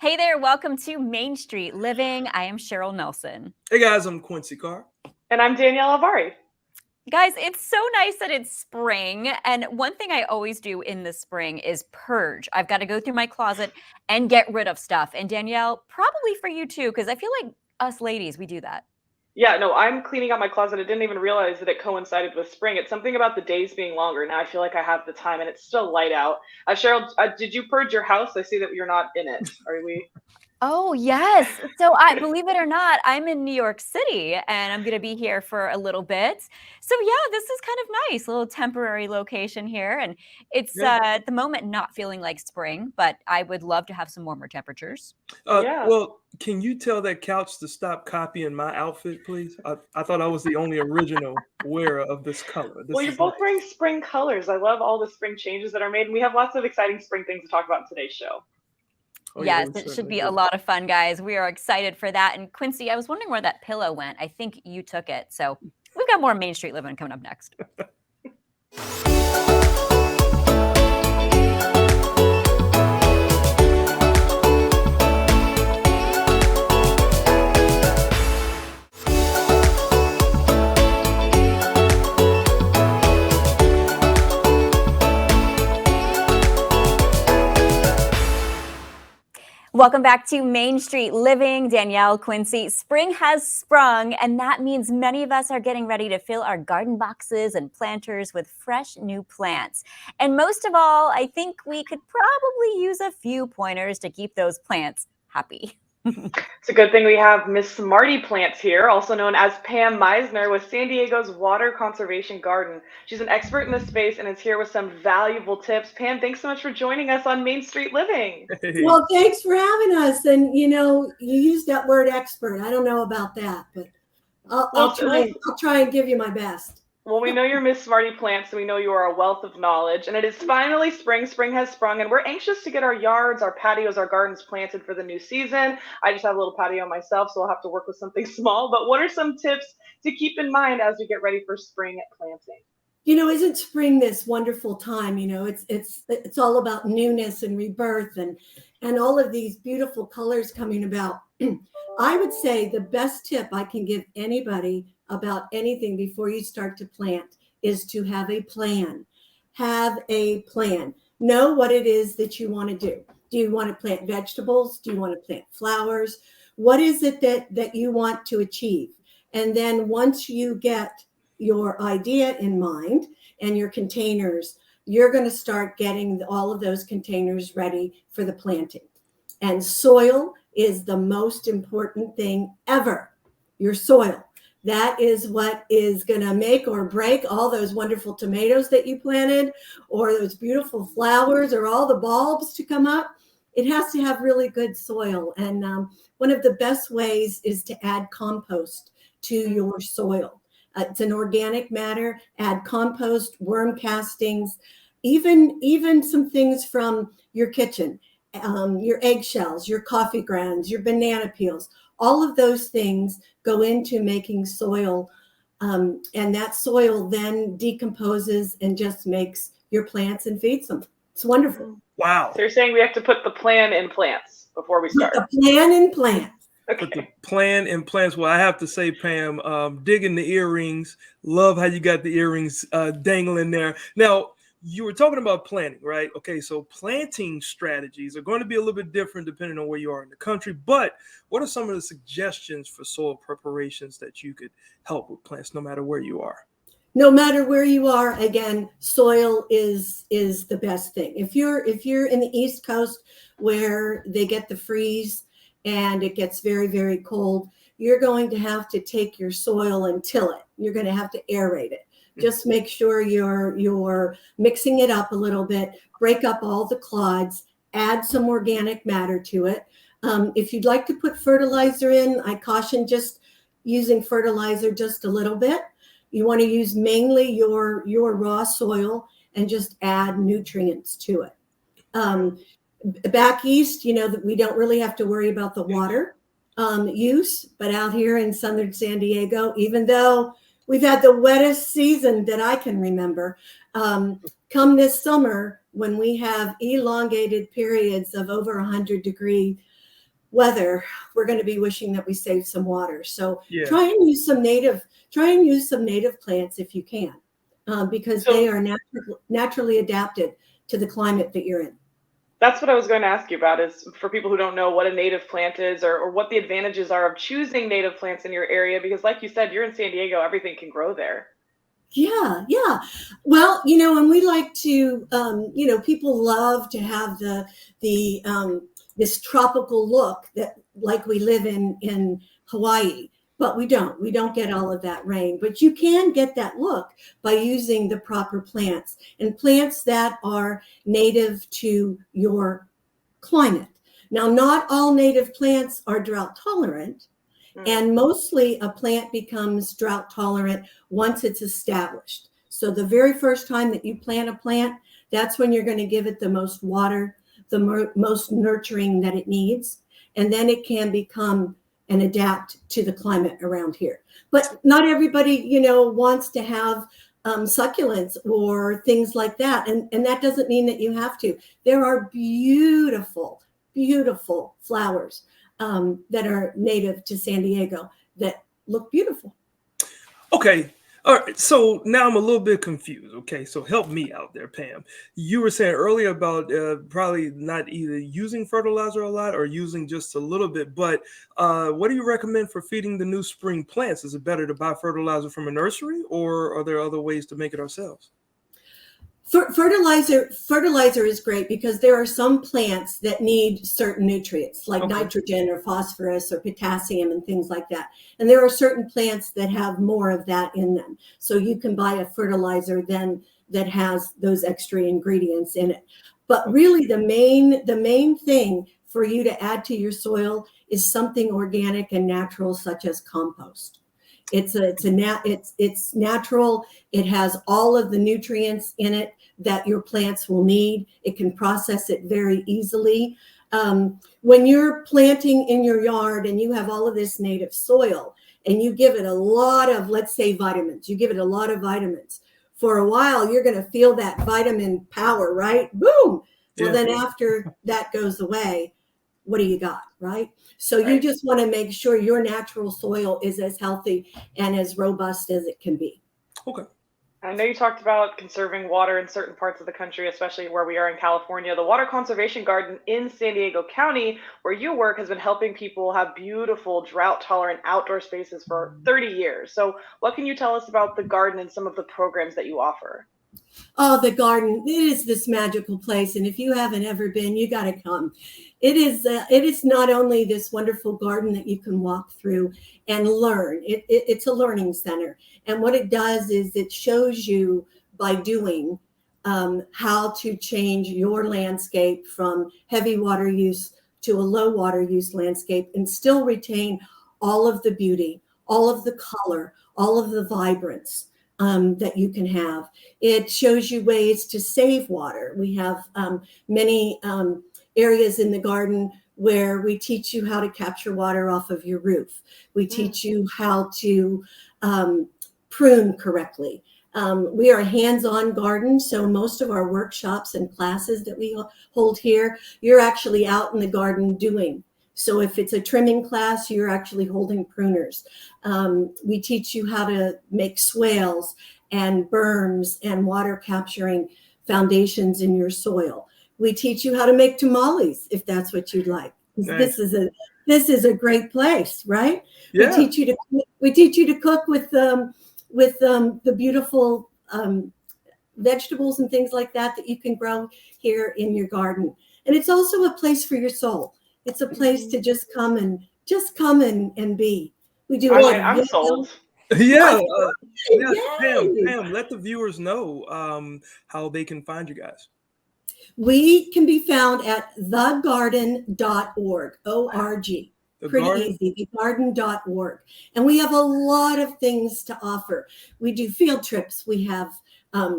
Hey there, welcome to Main Street Living. I am Cheryl Nelson. Hey guys, I'm Quincy Carr. And I'm Danielle Avari. Guys, it's so nice that it's spring. And one thing I always do in the spring is purge. I've got to go through my closet and get rid of stuff. And Danielle, probably for you too, because I feel like us ladies, we do that. Yeah, no, I'm cleaning out my closet. I didn't even realize that it coincided with spring. It's something about the days being longer. Now I feel like I have the time and it's still light out. Cheryl, did you purge your house? I see that you're not in it. Are we? Oh, yes. So I believe it or not, I'm in New York City and I'm going to be here for a little bit. So yeah, this is kind of nice, a little temporary location here. And it's at the moment not feeling like spring, but I would love to have some warmer temperatures. Yeah. Well, can you tell that couch to stop copying my outfit, please? I thought I was the only original wearer of this color. Well, you're both wearing spring colors. I love all the spring changes that are made. And we have lots of exciting spring things to talk about in today's show. Oh, yes, it should be a lot of fun, guys. We are excited for that. And Quincy, I was wondering where that pillow went. I think you took it. So we've got more Main Street Living coming up next. Welcome back to Main Street Living. Danielle, Quincy. Spring has sprung, and that means many of us are getting ready to fill our garden boxes and planters with fresh new plants. And most of all, I think we could probably use a few pointers to keep those plants happy. It's a good thing we have Miss Smarty Plants here, also known as Pam Meisner with San Diego's Water Conservation Garden. She's an expert in this space and is here with some valuable tips. Pam, thanks so much for joining us on Main Street Living. Hey. Well, thanks for having us. And, you know, you used that word expert. I don't know about that, but I'll try and give you my best. Well, we know you're Miss Smarty Plants, so we know you are a wealth of knowledge. And it is finally spring. Spring has sprung, and we're anxious to get our yards, our patios, our gardens planted for the new season. I just have a little patio myself, so I'll have to work with something small. But what are some tips to keep in mind as we get ready for spring planting? You know, isn't spring this wonderful time? You know, it's all about newness and rebirth and all of these beautiful colors coming about. I would say the best tip I can give anybody about anything before you start to plant is to have a plan. Have a plan. Know what it is that you want to do. Do you want to plant vegetables? Do you want to plant flowers? What is it that you want to achieve? And then once you get your idea in mind and your containers, you're going to start getting all of those containers ready for the planting. And soil is the most important thing ever. Your soil. That is what is going to make or break all those wonderful tomatoes that you planted, or those beautiful flowers, or all the bulbs to come up. It has to have really good soil. And one of the best ways is to add compost to your soil. It's an organic matter. Add compost, worm castings, even some things from your kitchen, your eggshells, your coffee grounds, your banana peels. All of those things go into making soil, and that soil then decomposes and just makes your plants and feeds them. It's wonderful. Wow. So you're saying we have to put the plan in plants before we start? Put the plan in plants. Okay. Put the plan in plants. Well, I have to say, Pam, digging the earrings. Love how you got the earrings dangling there. Now, you were talking about planting, right? Okay, so planting strategies are going to be a little bit different depending on where you are in the country. But what are some of the suggestions for soil preparations that you could help with plants no matter where you are? No matter where you are, again, soil is the best thing. If you're in the East Coast where they get the freeze and it gets very, very cold, you're going to have to take your soil and till it. You're going to have to aerate it. Just make sure you're mixing it up a little bit, break up all the clods, add some organic matter to it. If you'd like to put fertilizer in, I caution just using fertilizer just a little bit. You want to use mainly your raw soil and just add nutrients to it. Back east, you know, that we don't really have to worry about the water use, but out here in southern San Diego, even though we've had the wettest season that I can remember, come this summer when we have elongated periods of over 100-degree weather, we're going to be wishing that we saved some water. So Yeah. try and use some native plants if you can, because they are naturally adapted to the climate that you're in. That's what I was going to ask you about, is for people who don't know what a native plant is, or what the advantages are of choosing native plants in your area, because like you said, you're in San Diego, everything can grow there. Yeah. Well, and we like to, people love to have this tropical look that, like we live in Hawaii, but we don't get all of that rain. But you can get that look by using the proper plants, and plants that are native to your climate. Now, not all native plants are drought tolerant. And mostly a plant becomes drought tolerant once it's established. So the very first time that you plant a plant, that's when you're going to give it the most water, the most nurturing that it needs. And then it can become and adapt to the climate around here. But not everybody, wants to have succulents or things like that. And that doesn't mean that you have to. There are beautiful, beautiful flowers that are native to San Diego that look beautiful. Okay. All right. So now I'm a little bit confused. Okay. So help me out there, Pam. You were saying earlier about probably not either using fertilizer a lot or using just a little bit, but what do you recommend for feeding the new spring plants? Is it better to buy fertilizer from a nursery, or are there other ways to make it ourselves? Fertilizer is great because there are some plants that need certain nutrients like nitrogen or phosphorus or potassium and things like that. And there are certain plants that have more of that in them. So you can buy a fertilizer then that has those extra ingredients in it. But really the main thing for you to add to your soil is something organic and natural, such as compost. It's natural. It has all of the nutrients in it that your plants will need. It can process it very easily. When you're planting in your yard and you have all of this native soil and you give it a lot of, let's say, vitamins, for a while, you're going to feel that vitamin power, right? Boom. Well, then after that goes away, what do you got, right? So you just want to make sure your natural soil is as healthy and as robust as it can be. Okay. I know you talked about conserving water in certain parts of the country, especially where we are in California. The Water Conservation Garden in San Diego County, where you work, has been helping people have beautiful drought-tolerant outdoor spaces for 30 years. So what can you tell us about the garden and some of the programs that you offer? Oh, the garden, it is this magical place. And if you haven't ever been, you got to come. It is not only this wonderful garden that you can walk through and learn. It's a learning center. And what it does is it shows you by doing how to change your landscape from heavy water use to a low water use landscape and still retain all of the beauty, all of the color, all of the vibrance that you can have. It shows you ways to save water. We have many areas in the garden where we teach you how to capture water off of your roof. We teach you how to prune correctly. We are a hands-on garden, so most of our workshops and classes that we hold here, you're actually out in the garden doing. So if it's a trimming class, you're actually holding pruners. We teach you how to make swales and berms and water capturing foundations in your soil. We teach you how to make tamales if that's what you'd like. Nice. This is a great place, right? Yeah. We teach you to cook with the beautiful vegetables and things like that you can grow here in your garden. And it's also a place for your soul. It's a place to just come and be. We do. I'm sold. Yeah. Yay. Pam, let the viewers know how they can find you guys. We can be found at thegarden.org, O-R-G. Easy, thegarden.org. And we have a lot of things to offer. We do field trips. We have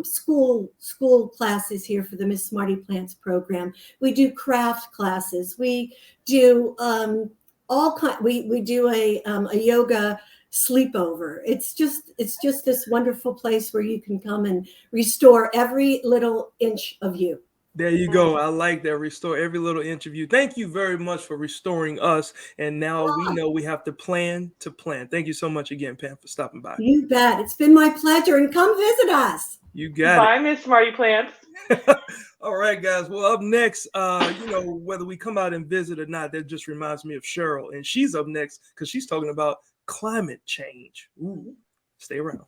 school classes here for the Miss Smarty Plants program. We do craft classes. We do we do a yoga sleepover. It's just this wonderful place where you can come and restore every little inch of you. There you go. I like that. Restore every little inch of you. Thank you very much for restoring us. And now we Oh, know we have to plan to plan. Thank you so much again, Pam, for stopping by. you bet. It's been my pleasure. And come visit us. You got Bye, Miss Smarty Plants. it. All right, guys. Well, up next, whether we come out and visit or not, that just reminds me of Cheryl. And she's up next because she's talking about climate change. Ooh, stay around.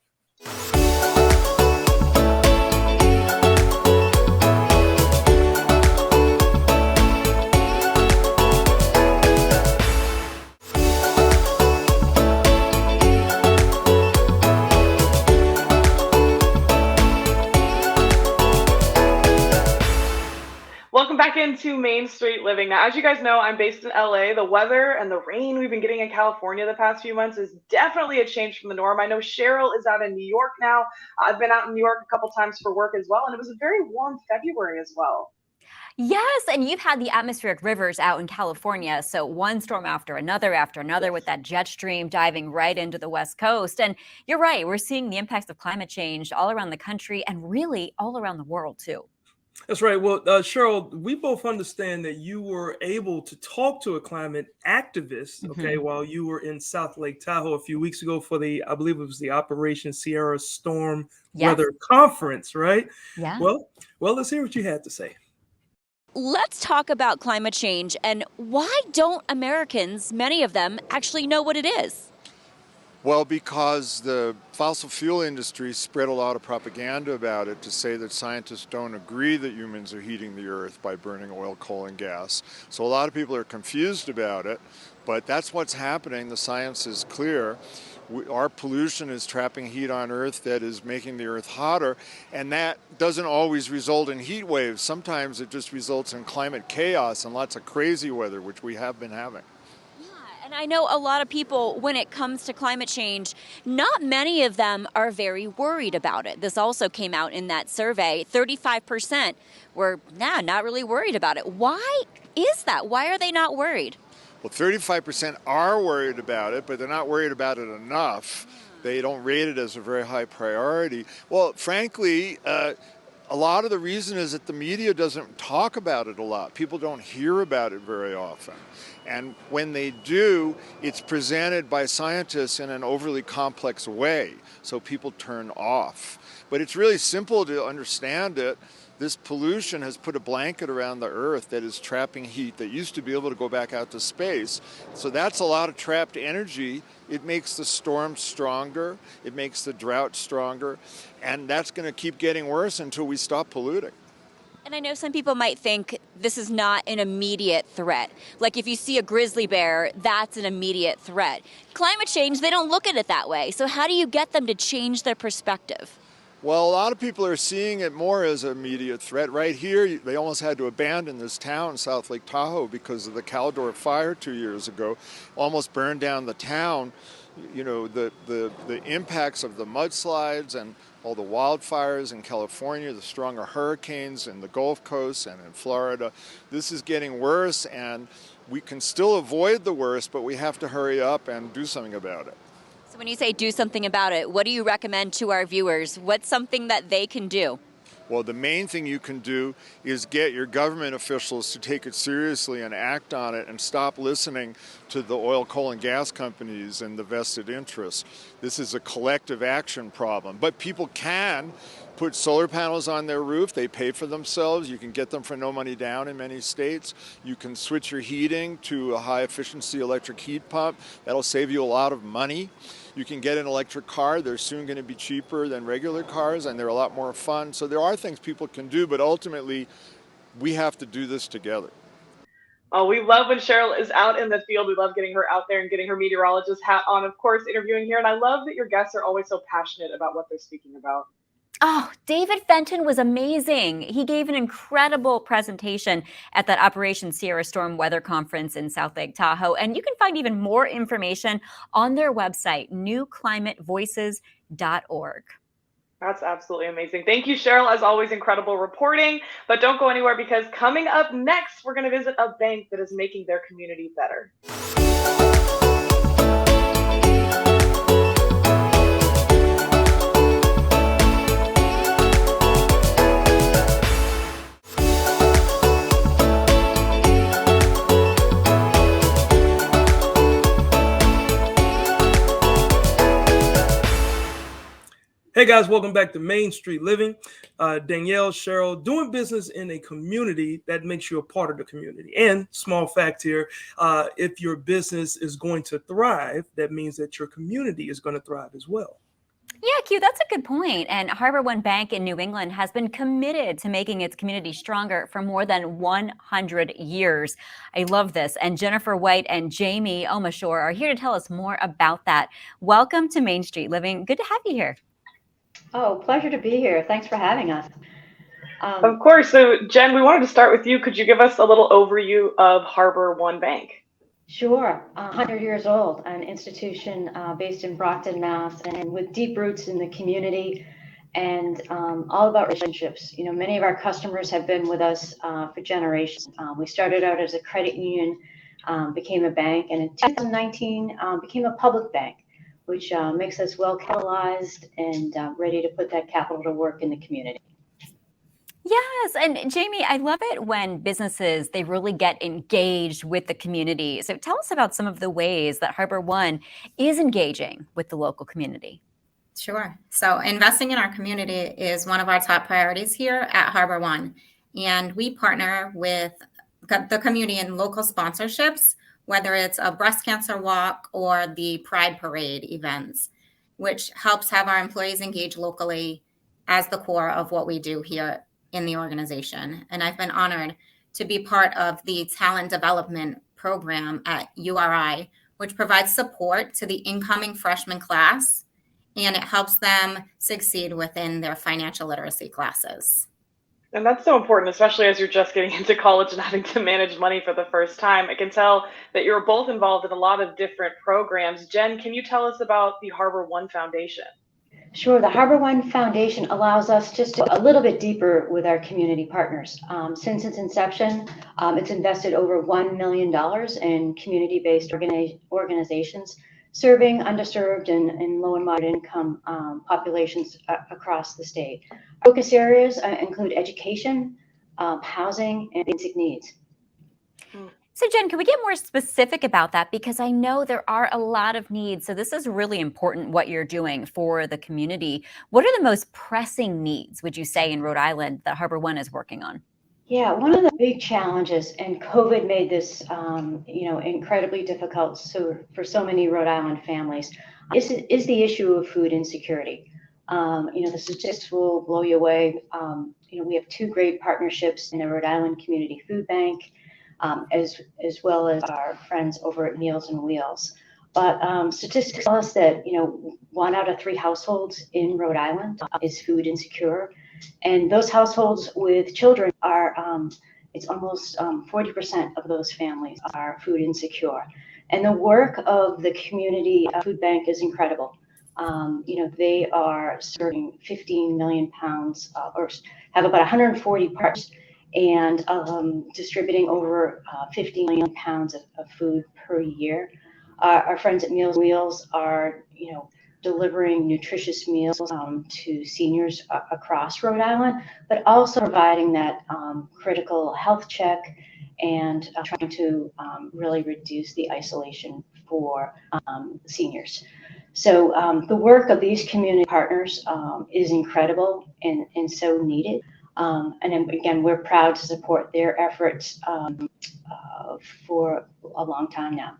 Welcome back into Main Street Living. Now, as you guys know, I'm based in LA. The weather and the rain we've been getting in California the past few months is definitely a change from the norm. I know Cheryl is out in New York now. I've been out in New York a couple times for work as well, and it was a very warm February as well. Yes, and you've had the atmospheric rivers out in California. So one storm after another with that jet stream diving right into the West Coast. And you're right, we're seeing the impacts of climate change all around the country and really all around the world too. That's right. Well, Cheryl, we both understand that you were able to talk to a climate activist, okay, while you were in South Lake Tahoe a few weeks ago for I believe it was the Operation Sierra Storm Weather Conference, right? Yeah. Well, let's hear what you had to say. Let's talk about climate change and why don't Americans, many of them, actually know what it is? Well, because the fossil fuel industry spread a lot of propaganda about it to say that scientists don't agree that humans are heating the earth by burning oil, coal, and gas. So a lot of people are confused about it, but that's what's happening. The science is clear. Our pollution is trapping heat on Earth that is making the Earth hotter, and that doesn't always result in heat waves. Sometimes it just results in climate chaos and lots of crazy weather, which we have been having. And I know a lot of people, when it comes to climate change, not many of them are very worried about it. This also came out in that survey. 35% were not really worried about it. Why is that? Why are they not worried? Well, 35% are worried about it, but they're not worried about it enough. They don't rate it as a very high priority. Well, frankly, a lot of the reason is that the media doesn't talk about it a lot. People don't hear about it very often. And when they do, it's presented by scientists in an overly complex way, so people turn off. But it's really simple to understand it. This pollution has put a blanket around the Earth that is trapping heat that used to be able to go back out to space. So that's a lot of trapped energy. It makes the storms stronger. It makes the drought stronger. And that's going to keep getting worse until we stop polluting. And I know some people might think this is not an immediate threat. Like if you see a grizzly bear, that's an immediate threat. Climate change, they don't look at it that way. So how do you get them to change their perspective? Well, a lot of people are seeing it more as an immediate threat. Right here, they almost had to abandon this town, South Lake Tahoe, because of the Caldor fire 2 years ago. Almost burned down the town. You know, the impacts of the mudslides and all the wildfires in California, the stronger hurricanes in the Gulf Coast and in Florida. This is getting worse, and we can still avoid the worst, but we have to hurry up and do something about it. So when you say do something about it, what do you recommend to our viewers? What's something that they can do? Well, the main thing you can do is get your government officials to take it seriously and act on it and stop listening to the oil, coal, and gas companies and the vested interests. This is a collective action problem. But people can put solar panels on their roof. They pay for themselves. You can get them for no money down in many states. You can switch your heating to a high-efficiency electric heat pump. That'll save you a lot of money. You can get an electric car. They're soon going to be cheaper than regular cars, and they're a lot more fun. So there are things people can do, but ultimately, we have to do this together. Oh, we love when Cheryl is out in the field. We love getting her out there and getting her meteorologist hat on, of course, interviewing here. And I love that your guests are always so passionate about what they're speaking about. Oh, David Fenton was amazing. He gave an incredible presentation at that Operation Sierra Storm Weather Conference in South Lake Tahoe. And you can find even more information on their website, newclimatevoices.org. That's absolutely amazing. Thank you, Cheryl. As always, incredible reporting. But don't go anywhere, because coming up next, we're going to visit a bank that is making their community better. Hey guys, welcome back to Main Street Living. Danielle, Cheryl, doing business in a community that makes you a part of the community. And small fact here, if your business is going to thrive, that means that your community is going to thrive as well. Yeah, Q, that's a good point. And HarborOne Bank in New England has been committed to making its community stronger for more than 100 years. I love this. And Jennifer White and Jamie Omashore are here to tell us more about that. Welcome to Main Street Living. Good to have you here. Oh, pleasure to be here. Thanks for having us. Of course. So, Jen, we wanted to start with you. Could you give us a little overview of HarborOne Bank? Sure. 100 years old, an institution based in Brockton, Mass, and with deep roots in the community and all about relationships. You know, many of our customers have been with us for generations. We started out as a credit union, became a bank, and in 2019 became a public bank, which makes us well capitalized and ready to put that capital to work in the community. Yes, and Jamie, I love it when businesses, they really get engaged with the community. So tell us about some of the ways that HarborOne is engaging with the local community. Sure. So investing in our community is one of our top priorities here at HarborOne. And we partner with the community in local sponsorships, whether it's a breast cancer walk or the Pride Parade events, which helps have our employees engage locally as the core of what we do here in the organization. And I've been honored to be part of the talent development program at URI, which provides support to the incoming freshman class, and it helps them succeed within their financial literacy classes. And that's so important, especially as you're just getting into college and having to manage money for the first time. I can tell that you're both involved in a lot of different programs. Jen, can you tell us about the HarborOne Foundation? Sure. The HarborOne Foundation allows us just to go a little bit deeper with our community partners. Since its inception, it's invested over $1 million in community-based organizations serving underserved and low and moderate income populations across the state. Focus areas include education, housing, and basic needs. So Jen, can we get more specific about that? Because I know there are a lot of needs. So this is really important what you're doing for the community. What are the most pressing needs, would you say, in Rhode Island that HarborOne is working on? Yeah, one of the big challenges, and COVID made this, incredibly difficult for so many Rhode Island families, is the issue of food insecurity. The statistics will blow you away. We have two great partnerships in the Rhode Island Community Food Bank, as well as our friends over at Meals on Wheels. But statistics tell us that 1 out of 3 households in Rhode Island is food insecure, and those households with children are it's almost 40% of those families are food insecure. And the work of the community food bank is incredible. They are serving 15 million pounds, or have about 140 partners, and distributing over 50 million pounds of food per year. Our friends at Meals on Wheels are, delivering nutritious meals to seniors across Rhode Island, but also providing that critical health check and trying to really reduce the isolation for seniors. So the work of these community partners is incredible and so needed. And again, we're proud to support their efforts for a long time now.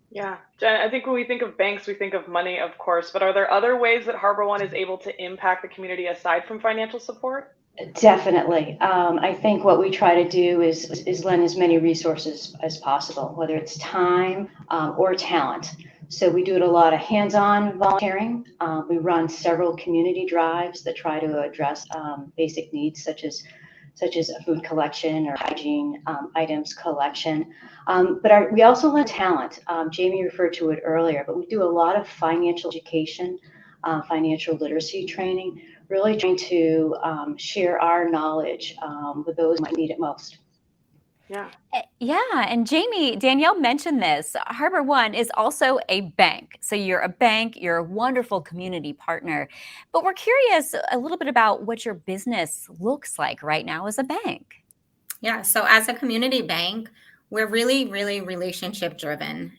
Yeah, Jen, I think when we think of banks, we think of money, of course, but are there other ways that HarborOne is able to impact the community aside from financial support? Definitely. I think what we try to do is lend as many resources as possible, whether it's time or talent. So we do a lot of hands-on volunteering. We run several community drives that try to address basic needs such as food collection or hygiene items collection. But we also lend talent. Jamie referred to it earlier, but we do a lot of financial education, financial literacy training, really trying to share our knowledge with those who might need it most. Yeah. Yeah, and Jamie, Danielle mentioned this. HarborOne is also a bank. So you're a bank, you're a wonderful community partner. But we're curious a little bit about what your business looks like right now as a bank. Yeah, so as a community bank, we're really, really relationship driven,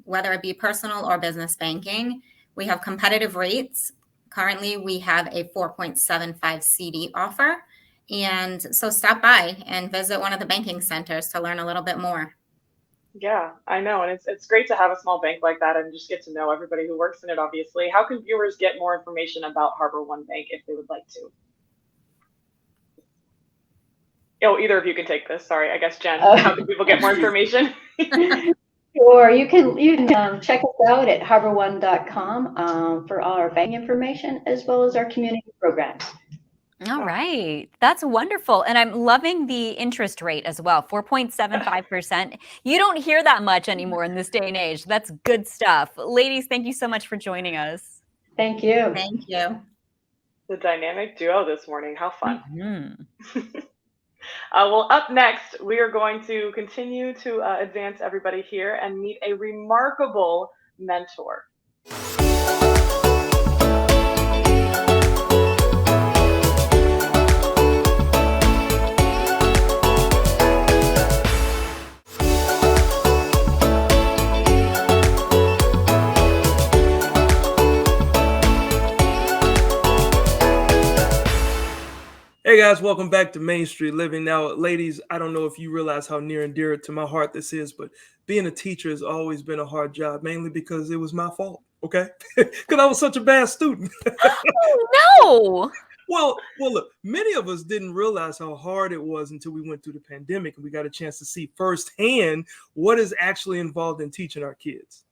whether it be personal or business banking. We have competitive rates, Currently, we have a 4.75 CD offer. And so stop by and visit one of the banking centers to learn a little bit more. Yeah, I know. And it's great to have a small bank like that and just get to know everybody who works in it, obviously. How can viewers get more information about HarborOne Bank if they would like to? Oh, either of you can take this. Sorry, I guess Jen. How can people get more information? Or you can check us out at HarborOne.com for all our bank information as well as our community programs. All right. That's wonderful. And I'm loving the interest rate as well, 4.75%. You don't hear that much anymore in this day and age. That's good stuff. Ladies, thank you so much for joining us. Thank you. Thank you. The dynamic duo this morning. How fun. Mm-hmm. Well, up next, we are going to continue to advance everybody here and meet a remarkable mentor. Hey guys, welcome back to Main Street Living. Now, ladies, I don't know if you realize how near and dear to my heart this is, but being a teacher has always been a hard job, mainly because it was my fault, okay? Because I was such a bad student. Oh, no! Well, look, many of us didn't realize how hard it was until we went through the pandemic and we got a chance to see firsthand what is actually involved in teaching our kids.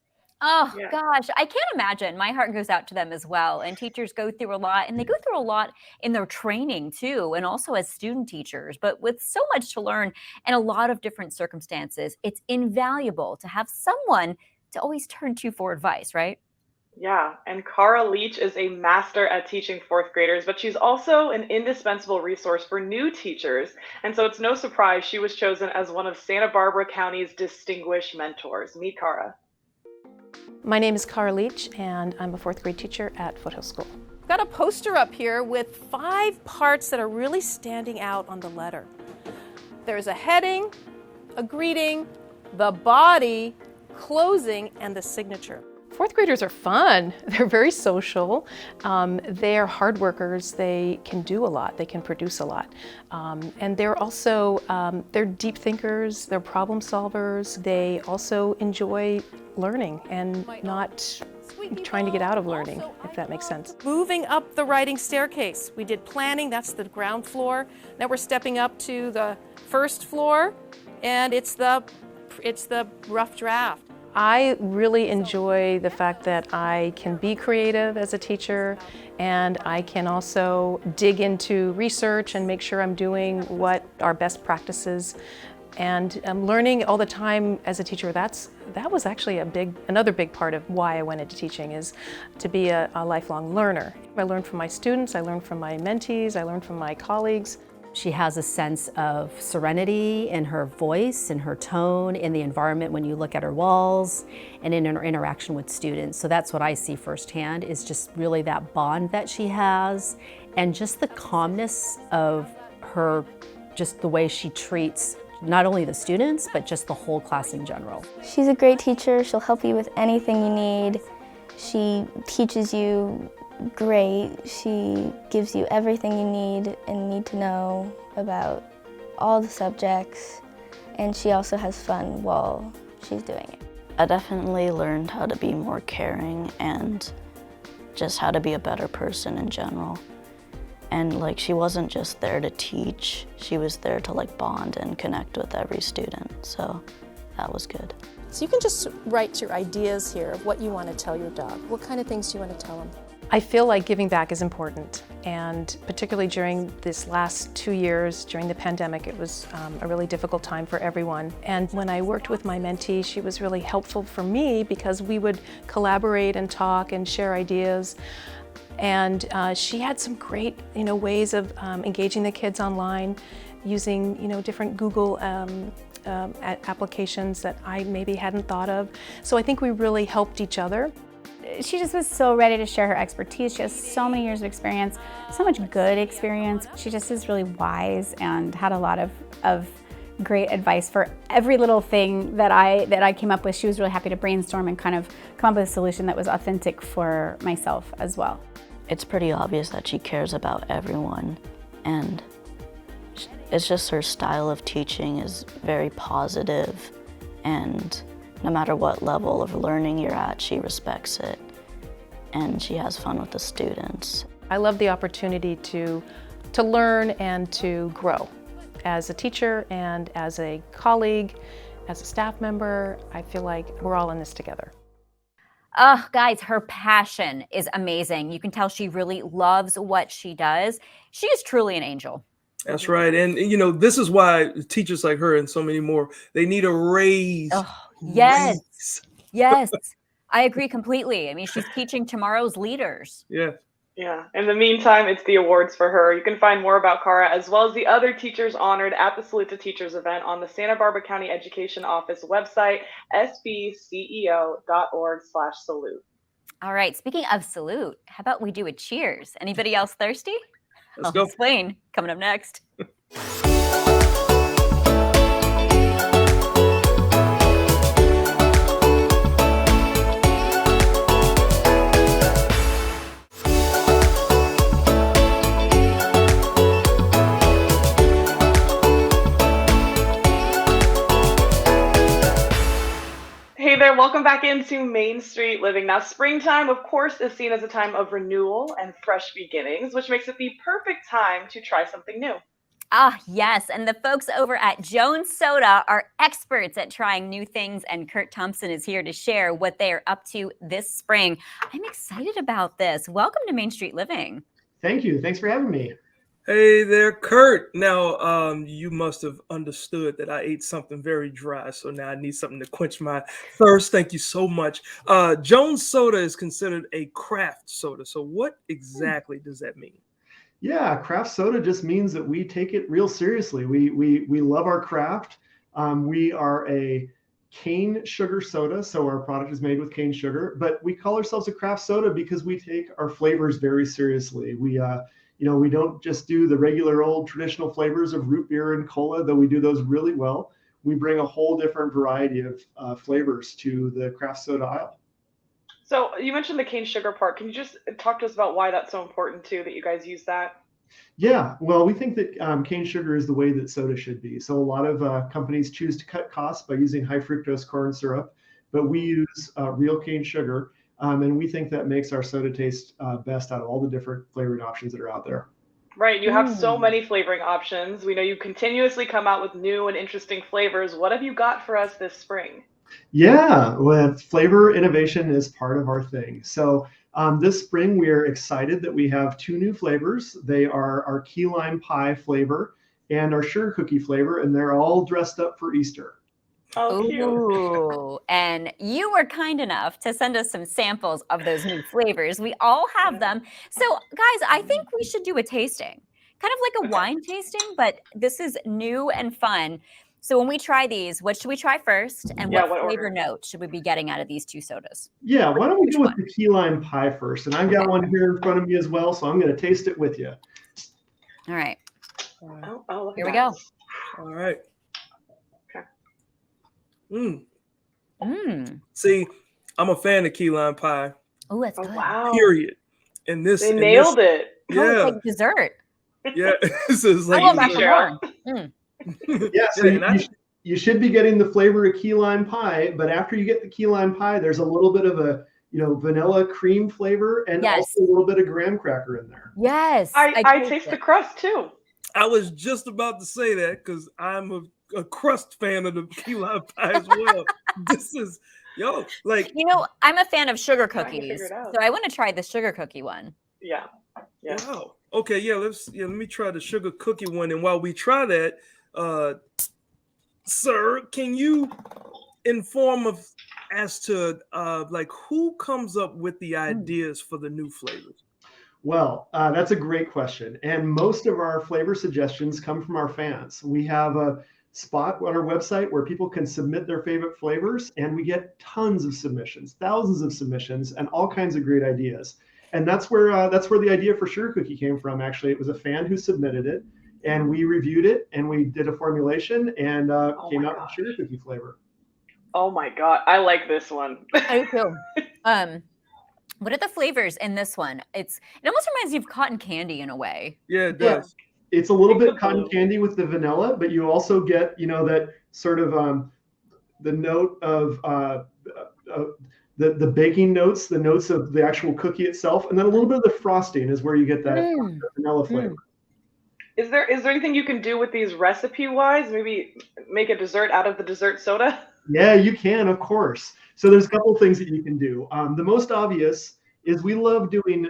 Oh, Yeah. gosh, I can't imagine. My heart goes out to them as well. And teachers go through a lot, and they go through a lot in their training too, and also as student teachers. But with so much to learn and a lot of different circumstances, it's invaluable to have someone to always turn to for advice, right? Yeah, and Cara Leach is a master at teaching fourth graders, but she's also an indispensable resource for new teachers. And so it's no surprise she was chosen as one of Santa Barbara County's distinguished mentors. Meet Cara. My name is Cara Leach, and I'm a fourth grade teacher at Foothill School. I've got a poster up here with 5 parts that are really standing out on the letter. There's a heading, a greeting, the body, closing, and the signature. Fourth graders are fun. They're very social. They're hard workers. They can do a lot. They can produce a lot. And they're also, they're deep thinkers. They're problem solvers. They also enjoy learning and not trying to get out of learning, if that makes sense. Moving up the writing staircase. We did planning, that's the ground floor. Now we're stepping up to the first floor, and it's the rough draft. I really enjoy the fact that I can be creative as a teacher, and I can also dig into research and make sure I'm doing what are best practices. And I'm learning all the time as a teacher. That was actually another big part of why I went into teaching, is to be a lifelong learner. I learn from my students, I learn from my mentees, I learn from my colleagues. She has a sense of serenity in her voice, in her tone, in the environment when you look at her walls, and in her interaction with students. So that's what I see firsthand, is just really that bond that she has, and just the calmness of her, just the way she treats not only the students, but just the whole class in general. She's a great teacher. She'll help you with anything you need. She teaches you great. She gives you everything you need to know about all the subjects, and she also has fun while she's doing it. I definitely learned how to be more caring and just how to be a better person in general. And like, she wasn't just there to teach, she was there to like bond and connect with every student, so that was good. So you can just write your ideas here of what you want to tell your dog. What kind of things do you want to tell him? I feel like giving back is important, and particularly during this last 2 years, during the pandemic, it was a really difficult time for everyone. And when I worked with my mentee, she was really helpful for me because we would collaborate and talk and share ideas. And she had some great, ways of engaging the kids online, using, different Google applications that I maybe hadn't thought of. So I think we really helped each other. She just was so ready to share her expertise. She has so many years of experience, so much good experience. She just is really wise and had a lot of great advice for every little thing that I came up with. She was really happy to brainstorm and kind of come up with a solution that was authentic for myself as well. it's pretty obvious that she cares about everyone, and it's just her style of teaching is very positive, and no matter what level of learning you're at, she respects it, and she has fun with the students. I love the opportunity to learn and to grow as a teacher and as a colleague, as a staff member. I feel like we're all in this together. Oh, guys, her passion is amazing. You can tell she really loves what she does. She is truly an angel. That's right. And, you know, this is why teachers like her and so many more, they need a raise. Oh, yes. Yes. I agree completely. I mean, she's teaching tomorrow's leaders. Yeah. Yeah. In the meantime, it's the awards for her. You can find more about Cara as well as the other teachers honored at the Salute to Teachers event on the Santa Barbara County Education Office website, sbceo.org/salute. All right. Speaking of salute, how about we do a cheers? Anybody else thirsty? Let's go. Explain. Coming up next. Hey there, welcome back into Main Street Living. Now, springtime, of course, is seen as a time of renewal and fresh beginnings, which makes it the perfect time to try something new. Ah, yes. And the folks over at Jones Soda are experts at trying new things, and Kurt Thompson is here to share what they are up to this spring. I'm excited about this. Welcome to Main Street Living. Thank you. Thanks for having me. Hey there, Kurt. Now, you must have understood that I ate something very dry, so now I need something to quench my thirst. Thank you so much. Jones Soda is considered a craft soda. So what exactly does that mean? Yeah, craft soda just means that we take it real seriously. We love our craft. We are a cane sugar soda, so our product is made with cane sugar, but we call ourselves a craft soda because we take our flavors very seriously. We don't just do the regular old traditional flavors of root beer and cola, though we do those really well. We bring a whole different variety of flavors to the craft soda aisle. So you mentioned the cane sugar part. Can you just talk to us about why that's so important too, that you guys use that? Yeah, well, we think that cane sugar is the way that soda should be. So a lot of companies choose to cut costs by using high fructose corn syrup, but we use real cane sugar. And we think that makes our soda taste best out of all the different flavoring options that are out there. Right. You have so many flavoring options. We know you continuously come out with new and interesting flavors. What have you got for us this spring? Yeah, well, flavor innovation is part of our thing. So this spring, we are excited that we have 2 new flavors. They are our key lime pie flavor and our sugar cookie flavor, and they're all dressed up for Easter. Oh, cute. Ooh, and you were kind enough to send us some samples of those new flavors. We all have them. So, guys, I think we should do a tasting, kind of like a wine tasting, but this is new and fun. So when we try these, what should we try first? And what flavor note should we be getting out of these 2 sodas? Yeah, why don't we go with the key lime pie first? And I've got one here in front of me as well, so I'm going to taste it with you. All right. Oh, here we go. All right. Okay. See, I'm a fan of key lime pie. Oh, that's good. Wow. Period. And this They nailed it. Oh, Yeah. it's like dessert. Yeah. This is I like want back for more. Yeah, so you should be getting the flavor of key lime pie, but after you get the key lime pie, there's a little bit of a vanilla cream flavor and also a little bit of graham cracker in there. Yes. I taste the crust too. I was just about to say that because I'm a crust fan of the key lime pie as well. This is I'm a fan of sugar cookies, so I want to try the sugar cookie one. Yeah. Wow. Okay. Yeah. Let me try the sugar cookie one. And while we try that, sir, can you inform us as to who comes up with the ideas for the new flavors? Well, that's a great question. And most of our flavor suggestions come from our fans. We have a spot on our website where people can submit their favorite flavors, and we get tons of submissions, thousands of submissions, and all kinds of great ideas. And that's where the idea for Sugar Cookie came from. Actually, it was a fan who submitted it, and we reviewed it, and we did a formulation, and came out with Sugar Cookie flavor. Oh my God, I like this one. I do too. What are the flavors in this one? It almost reminds you of cotton candy in a way. Yeah, it Yeah. does. It's a little bit cotton candy with the vanilla, but you also get, that sort of the note of the baking notes, the notes of the actual cookie itself, and then a little bit of the frosting is where you get that vanilla flavor. Is there anything you can do with these recipe-wise? Maybe make a dessert out of the dessert soda? Yeah, you can, of course. So there's a couple of things that you can do. The most obvious is we love doing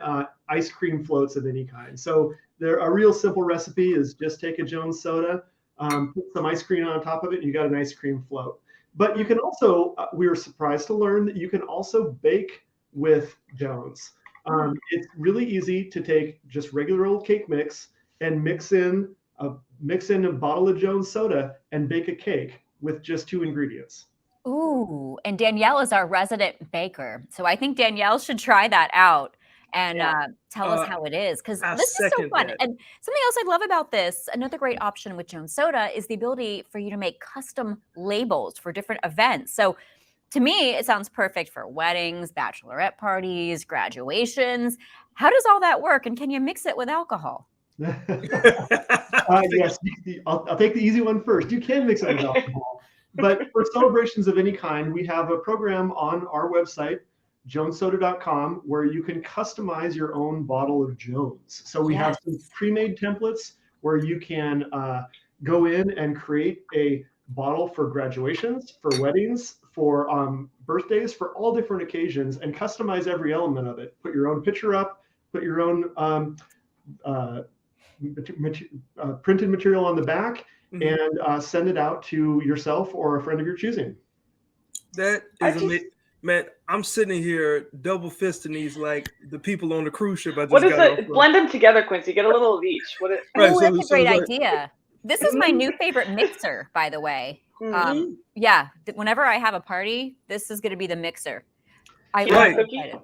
ice cream floats of any kind. So a real simple recipe is just take a Jones soda, put some ice cream on top of it, and you got an ice cream float. But you can also, we were surprised to learn that you can also bake with Jones. It's really easy to take just regular old cake mix and mix in a bottle of Jones soda and bake a cake with just 2 ingredients. Ooh, and Danielle is our resident baker. So I think Danielle should try that out and tell us how it is, because this is so fun. And something else I love about this, another great option with Jones Soda, is the ability for you to make custom labels for different events. So to me, it sounds perfect for weddings, bachelorette parties, graduations. How does all that work? And can you mix it with alcohol? Yes, I'll take the easy one first. You can mix it with alcohol. But for celebrations of any kind, we have a program on our website, jonessoda.com, where you can customize your own bottle of Jones. So we have some pre-made templates where you can go in and create a bottle for graduations, for weddings, for birthdays, for all different occasions, and customize every element of it. Put your own picture up, put your own printed material on the back, and send it out to yourself or a friend of your choosing. That is amazing. Man, I'm sitting here double fisting these like the people on the cruise ship. What is it? Blend them together, Quincy. Get a little of each. That's a great idea. This is my new favorite mixer, by the way. Yeah, whenever I have a party, this is going to be the mixer. I'm excited.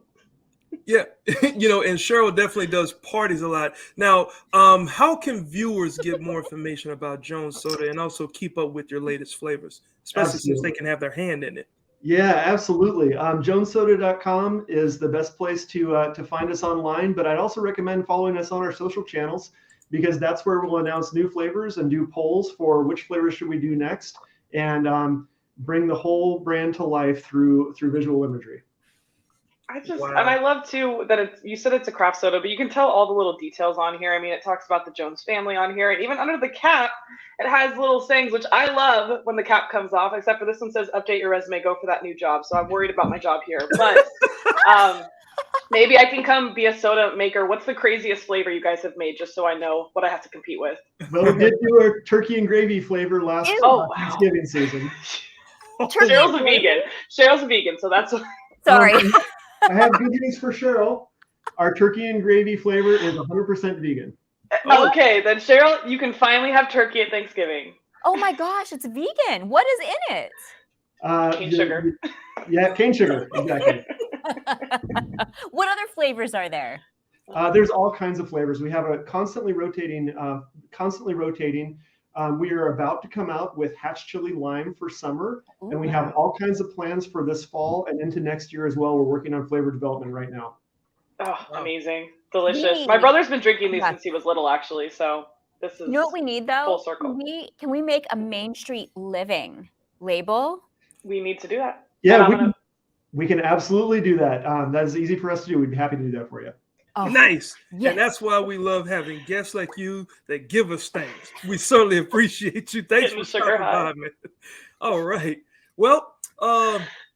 Yeah, and Cheryl definitely does parties a lot. Now, how can viewers get more information about Jones Soda and also keep up with your latest flavors, especially since they can have their hand in it? Yeah, absolutely. jonessoda.com is the best place to find us online, but I'd also recommend following us on our social channels, because that's where we'll announce new flavors and do polls for which flavors should we do next, and bring the whole brand to life through visual imagery. And I love too that you said it's a craft soda, but you can tell all the little details on here. I mean, it talks about the Jones family on here, and even under the cap, it has little sayings, which I love when the cap comes off, except for this one says, update your resume, go for that new job. So I'm worried about my job here, but maybe I can come be a soda maker. What's the craziest flavor you guys have made, just so I know what I have to compete with? Well, we did do a turkey and gravy flavor last Thanksgiving season. Cheryl's a vegan. Cheryl's a vegan, so that's sorry. I have good news for Cheryl. Our turkey and gravy flavor is 100% vegan. Okay, then Cheryl, you can finally have turkey at Thanksgiving. Oh my gosh, it's vegan. What is in it? Cane sugar. Yeah, cane sugar, exactly. What other flavors are there? There's all kinds of flavors. We have a constantly rotating. We are about to come out with Hatch Chili Lime for summer, and we have all kinds of plans for this fall and into next year as well. We're working on flavor development right now. Oh, amazing. Delicious. My brother's been drinking these since he was little, actually, so this is what we need, though? Full circle. Can we make a Main Street Living label? We need to do that. Yeah, we can absolutely do that. That is easy for us to do. We'd be happy to do that for you. Oh, nice. Yes. And that's why we love having guests like you that give us things. We certainly appreciate you. Thanks for stopping by, man. All right. Well,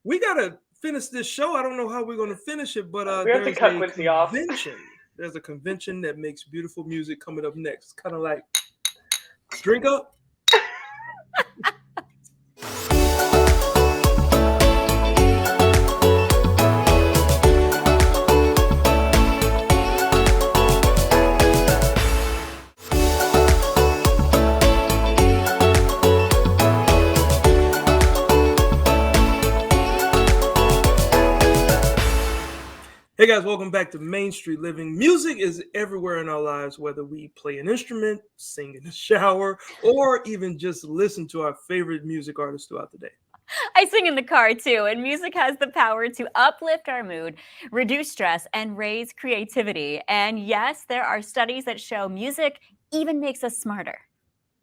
we got to finish this show. I don't know how we're going to finish it, but we have to cut Quincy off. There's a convention that makes beautiful music coming up next. Kind of like drink up. Hey guys, welcome back to Main Street Living. Music is everywhere in our lives, whether we play an instrument, sing in the shower, or even just listen to our favorite music artists throughout the day. I sing in the car too, and music has the power to uplift our mood, reduce stress, and raise creativity. And yes, there are studies that show music even makes us smarter.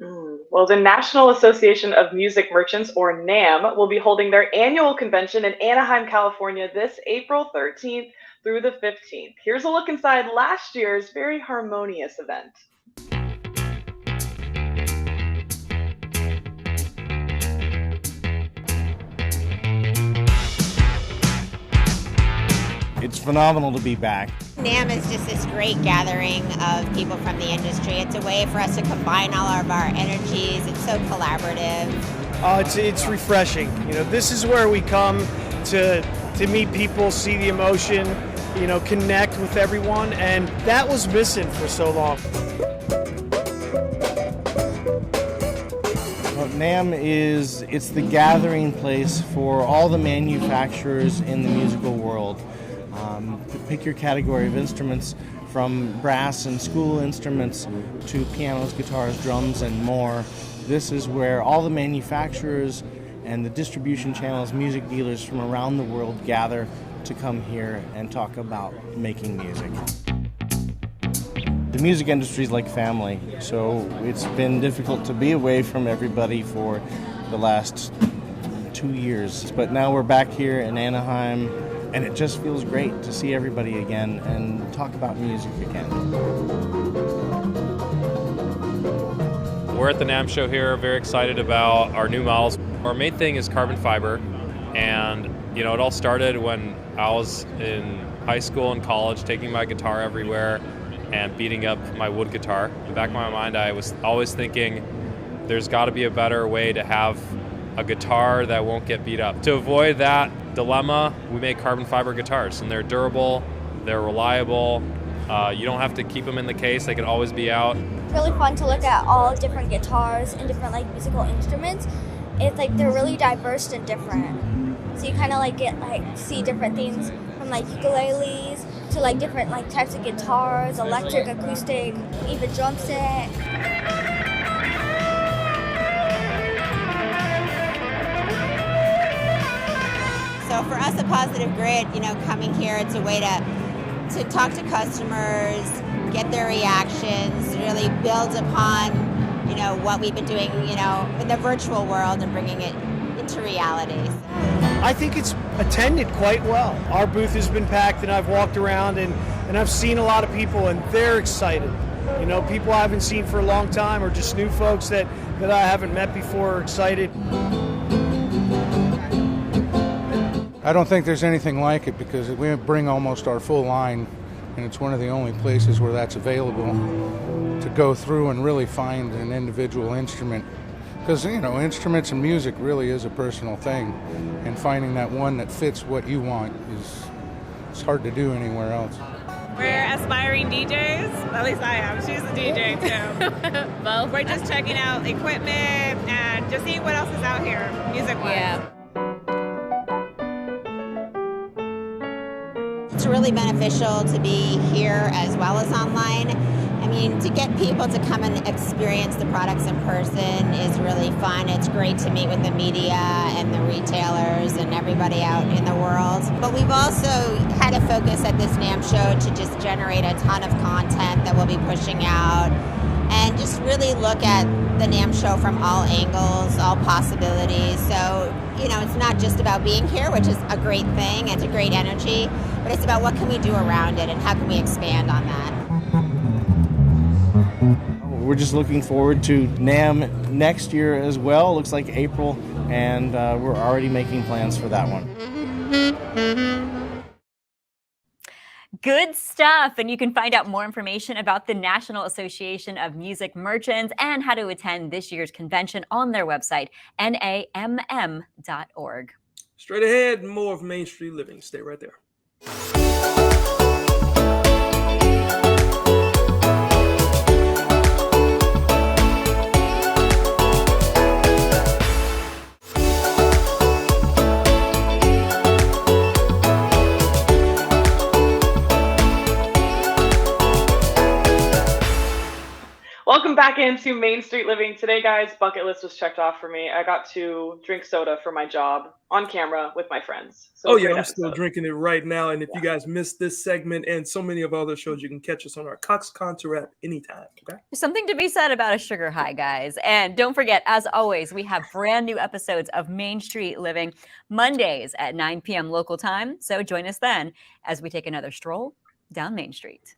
Well, the National Association of Music Merchants, or NAMM, will be holding their annual convention in Anaheim, California this April 13th through the 15th. Here's a look inside last year's very harmonious event. It's phenomenal to be back. NAMM is just this great gathering of people from the industry. It's a way for us to combine all of our energies. It's so collaborative. It's refreshing. You know, this is where we come to meet people, see the emotion, you know, connect with everyone, and that was missing for so long. Well, NAMM it's the gathering place for all the manufacturers in the musical world. Pick your category of instruments, from brass and school instruments to pianos, guitars, drums, and more. This is where all the manufacturers and the distribution channels, music dealers from around the world gather to come here and talk about making music. The music industry is like family, so it's been difficult to be away from everybody for the last 2 years. But now we're back here in Anaheim, and it just feels great to see everybody again and talk about music again. We're at the NAMM show here, very excited about our new models. Our main thing is carbon fiber, and you know, it all started when I was in high school and college, taking my guitar everywhere and beating up my wood guitar. In the back of my mind, I was always thinking there's got to be a better way to have a guitar that won't get beat up. To avoid that dilemma, we make carbon fiber guitars, and they're durable, they're reliable. You don't have to keep them in the case, they can always be out. Really fun to look at all different guitars and different like musical instruments. It's like they're really diverse and different. So you kind of like get like see different things from like ukuleles to like different like types of guitars, electric, acoustic, even drum set. So for us, a Positive Grid, you know, coming here, it's a way to talk to customers, get their reactions, really build upon, you know, what we've been doing, you know, in the virtual world and bringing it into reality. I think it's attended quite well. Our booth has been packed, and I've walked around and I've seen a lot of people, and they're excited. You know, people I haven't seen for a long time, or just new folks that I haven't met before are excited. I don't think there's anything like it, because we bring almost our full line, and it's one of the only places where that's available to go through and really find an individual instrument. Because, you know, instruments and music really is a personal thing, and finding that one that fits what you want it's hard to do anywhere else. We're aspiring DJs, at least I am. She's a DJ too. Both. We're just checking out equipment and just seeing what else is out here, music-wise. Yeah. It's really beneficial to be here as well as online. I mean, to get people to come and experience the products in person is really fun. It's great to meet with the media and the retailers and everybody out in the world. But we've also had a focus at this NAMM show to just generate a ton of content that we'll be pushing out and just really look at the NAMM show from all angles, all possibilities. So, you know, it's not just about being here, which is a great thing, it's a great energy, but it's about what can we do around it and how can we expand on that. We're just looking forward to NAMM next year as well. Looks like April, and we're already making plans for that one. Good stuff. And you can find out more information about the National Association of Music Merchants and how to attend this year's convention on their website, NAMM.org. Straight ahead, more of Main Street Living. Stay right there. Welcome back back into Main Street living today, guys. Bucket list was checked off for me. I got to drink soda for my job on camera with my friends. So Oh yeah, great I'm still episode. drinking it right now. And if you guys missed this segment and so many of other shows, you can catch us on our Cox Contour app anytime. Okay. There's something to be said about a sugar high, guys. And don't forget, as always, we have brand new episodes of Main Street Living Mondays at 9 p.m. local time. So join us then as we take another stroll down Main Street.